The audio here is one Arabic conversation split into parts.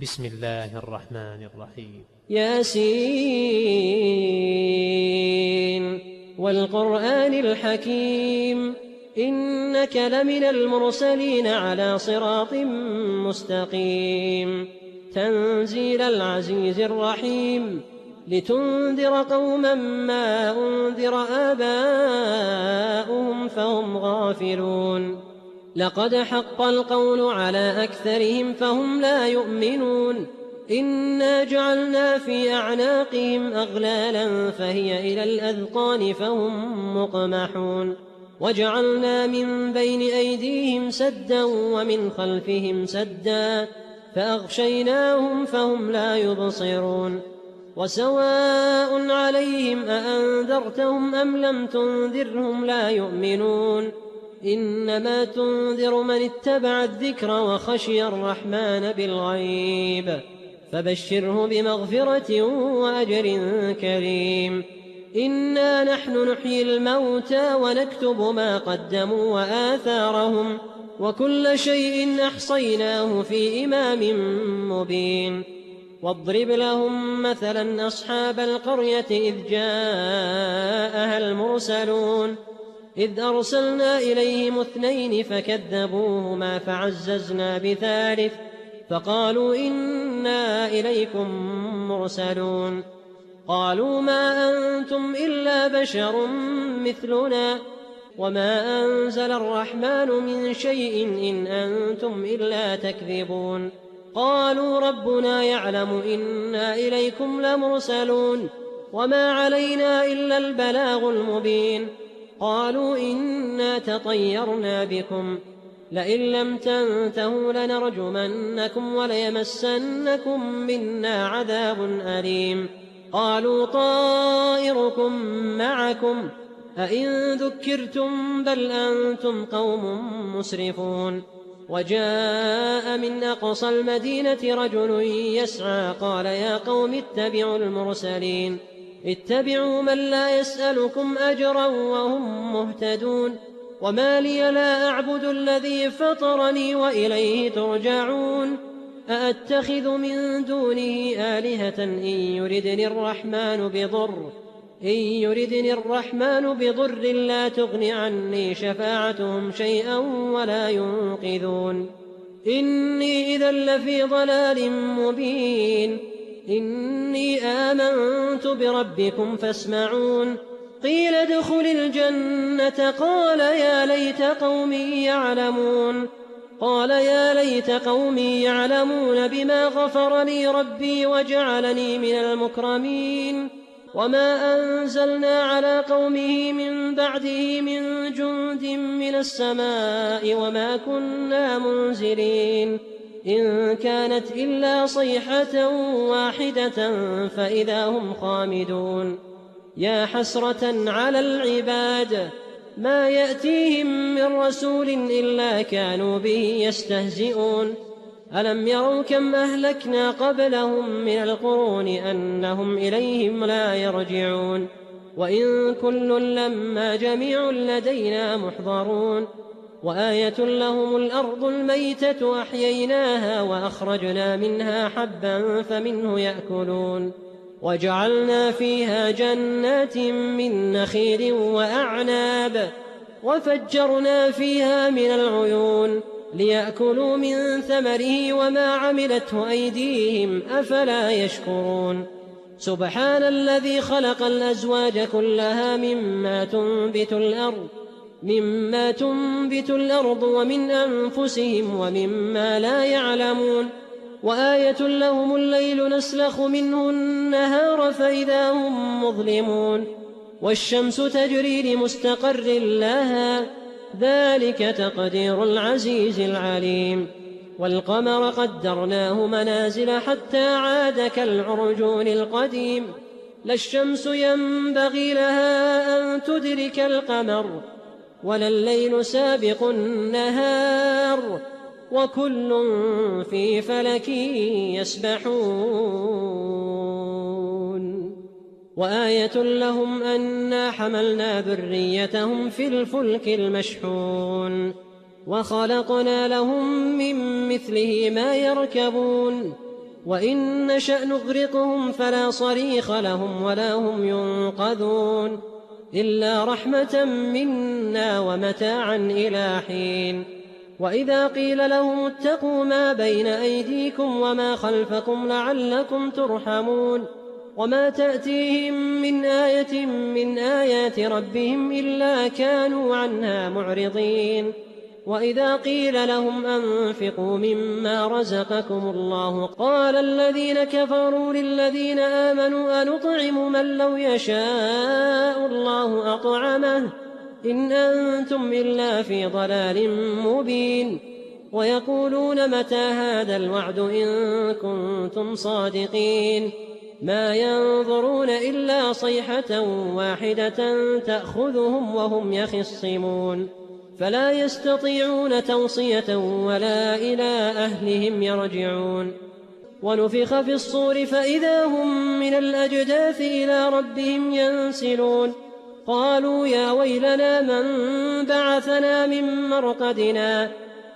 بسم الله الرحمن الرحيم. ياسين والقرآن الحكيم إنك لمن المرسلين على صراط مستقيم تنزيل العزيز الرحيم لتنذر قوما ما أنذر آباؤهم فهم غافلون لقد حق القول على أكثرهم فهم لا يؤمنون إنا جعلنا في أعناقهم أغلالا فهي إلى الأذقان فهم مقمحون وجعلنا من بين أيديهم سدا ومن خلفهم سدا فأغشيناهم فهم لا يبصرون وسواء عليهم أأنذرتهم أم لم تنذرهم لا يؤمنون إنما تنذر من اتبع الذكر وخشي الرحمن بالغيب فبشره بمغفرة وأجر كريم إنا نحن نحيي الموتى ونكتب ما قدموا وآثارهم وكل شيء أحصيناه في إمام مبين واضرب لهم مثلا أصحاب القرية إذ جاءها المرسلون إذ أرسلنا إليهم 2 فكذبوهما فعززنا بثالث فقالوا إنا إليكم مرسلون قالوا ما أنتم إلا بشر مثلنا وما أنزل الرحمن من شيء إن أنتم إلا تكذبون قالوا ربنا يعلم إنا إليكم لمرسلون وما علينا إلا البلاغ المبين قالوا إنا تطيرنا بكم لئن لم تنتهوا لنرجمنكم وليمسنكم منا عذاب أليم قالوا طائركم معكم أئن ذكرتم بل أنتم قوم مسرفون وجاء من أقصى المدينة رجل يسعى قال يا قوم اتبعوا المرسلين اتبعوا من لا يسألكم أجرا وهم مهتدون وما لي لا أعبد الذي فطرني وإليه ترجعون أأتخذ من دونه آلهة إن يردني الرحمن بضر لا تغن عني شفاعتهم شيئا ولا ينقذون إني إذا لفي ضلال مبين إني آمنت بربكم فاسمعون قيل ادخل الجنة قال يا ليت قومي يعلمون بما غفر لي ربي وجعلني من المكرمين وما أنزلنا على قومه من بعده من جند من السماء وما كنا منزلين إن كانت إلا صيحة واحدة فإذا هم خامدون يا حسرة على العباد ما يأتيهم من رسول إلا كانوا به يستهزئون ألم يروا كم أهلكنا قبلهم من القرون أنهم إليهم لا يرجعون وإن كل لما جميع لدينا محضرون وآية لهم الأرض الميتة أحييناها وأخرجنا منها حبا فمنه يأكلون وجعلنا فيها جنات من نخيل وأعناب وفجرنا فيها من العيون ليأكلوا من ثمره وما عملته أيديهم أفلا يشكرون سبحان الذي خلق الأزواج كلها مما تنبت الأرض ومن أنفسهم ومما لا يعلمون وآية لهم الليل نسلخ منه النهار فإذا هم مظلمون والشمس تجري لمستقر لها ذلك تقدير العزيز العليم والقمر قدرناه منازل حتى عاد كالعرجون القديم لا الشمس ينبغي لها أن تدرك القمر ولا الليل سابق النهار وكل في فلك يسبحون وآية لهم أنا حملنا ذريتهم في الفلك المشحون وخلقنا لهم من مثله ما يركبون وإن نشأ نغرقهم فلا صريخ لهم ولا هم ينقذون إلا رحمة منا ومتاعا إلى حين. وإذا قيل لهم اتقوا ما بين أيديكم وما خلفكم لعلكم ترحمون وما تأتيهم من آية من آيات ربهم إلا كانوا عنها معرضين. وإذا قيل لهم أنفقوا مما رزقكم الله قال الذين كفروا للذين آمنوا أنطعم من لو يشاء الله أطعمه إن أنتم إلا في ضلال مبين. ويقولون متى هذا الوعد إن كنتم صادقين ما ينظرون إلا صيحة واحدة تأخذهم وهم يخصمون فلا يستطيعون توصية ولا إلى أهلهم يرجعون. ونفخ في الصور فإذا هم من الأجداث إلى ربهم ينسلون قالوا يا ويلنا من بعثنا من مرقدنا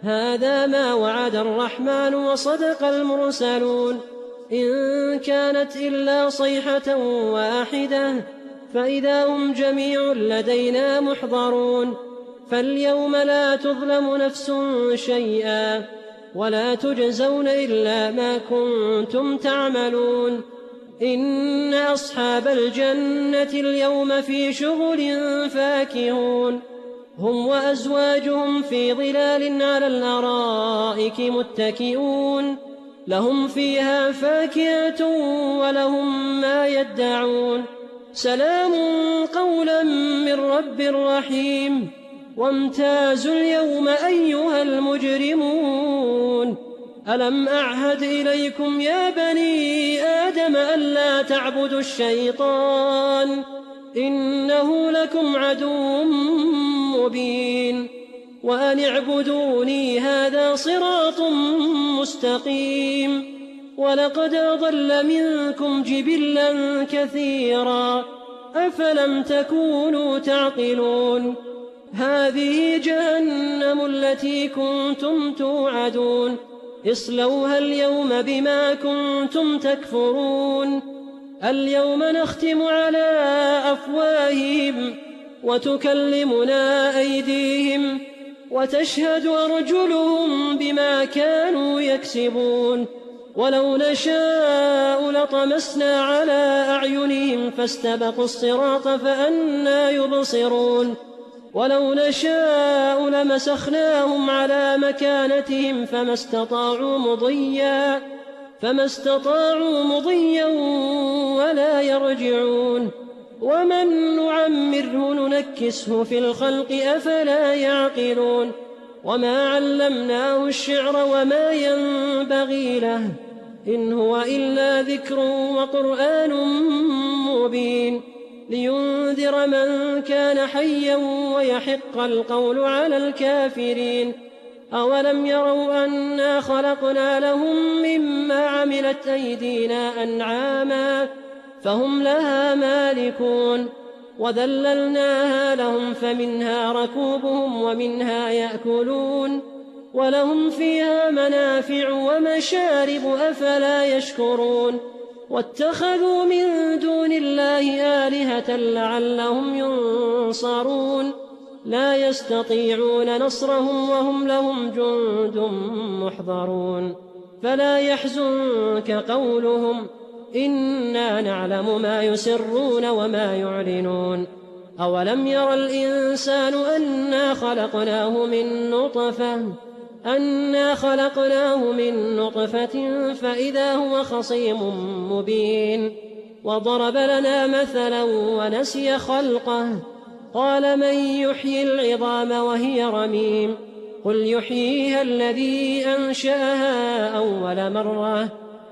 هذا ما وعد الرحمن وصدق المرسلون إن كانت إلا صيحة واحدة فإذا هم جميع لدينا محضرون. فاليوم لا تظلم نفس شيئا ولا تجزون إلا ما كنتم تعملون. إن أصحاب الجنة اليوم في شغل فاكهون هم وأزواجهم في ظلال على الأرائك متكئون لهم فيها فاكهة ولهم ما يدعون سلام قولا من رب رحيم. وامتازوا اليوم أيها المجرمون ألم أعهد إليكم يا بني آدم ألا تعبدوا الشيطان إنه لكم عدو مبين وأن اعبدوني هذا صراط مستقيم. ولقد أضل منكم جبلا كثيرا أفلم تكونوا تعقلون هذه جهنم التي كنتم توعدون اصلوها اليوم بما كنتم تكفرون. اليوم نختم على أفواههم وتكلمنا أيديهم وتشهد أرجلهم بما كانوا يكسبون. ولو نشاء لطمسنا على أعينهم فاستبقوا الصراط فأنى يبصرون ولو نشاء لمسخناهم على مكانتهم فما استطاعوا مضيا ولا يرجعون. ومن نعمره ننكسه في الخلق أفلا يعقلون. وما علمناه الشعر وما ينبغي له إن هو إلا ذكر وقرآن مبين لينذر من كان حيا ويحق القول على الكافرين. أولم يروا أنا خلقنا لهم مما عملت أيدينا أنعاما فهم لها مالكون وذللناها لهم فمنها ركوبهم ومنها يأكلون ولهم فيها منافع ومشارب أفلا يشكرون. واتخذوا من دون الله آلهة لعلهم ينصرون لا يستطيعون نصرهم وهم لهم جند محضرون. فلا يحزنك قولهم إنا نعلم ما يسرون وما يعلنون. أولم ير الإنسان أنا خلقناه من نطفة فإذا هو خصيم مبين. وضرب لنا مثلا ونسي خلقه قال من يحيي العظام وهي رميم قل يحييها الذي أنشأها أول مرة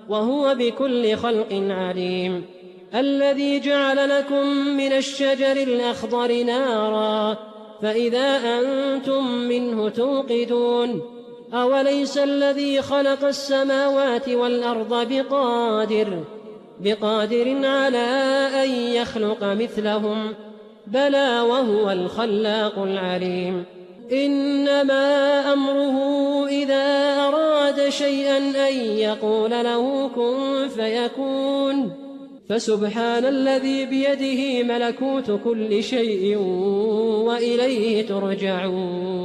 وهو بكل خلق عليم. الذي جعل لكم من الشجر الأخضر نارا فإذا أنتم منه توقدون. أوليس الذي خلق السماوات والأرض بقادر على أن يخلق مثلهم بلى وهو الخلاق العليم. إنما أمره إذا أراد شيئا أن يقول له كن فيكون. فسبحان الذي بيده ملكوت كل شيء وإليه ترجعون.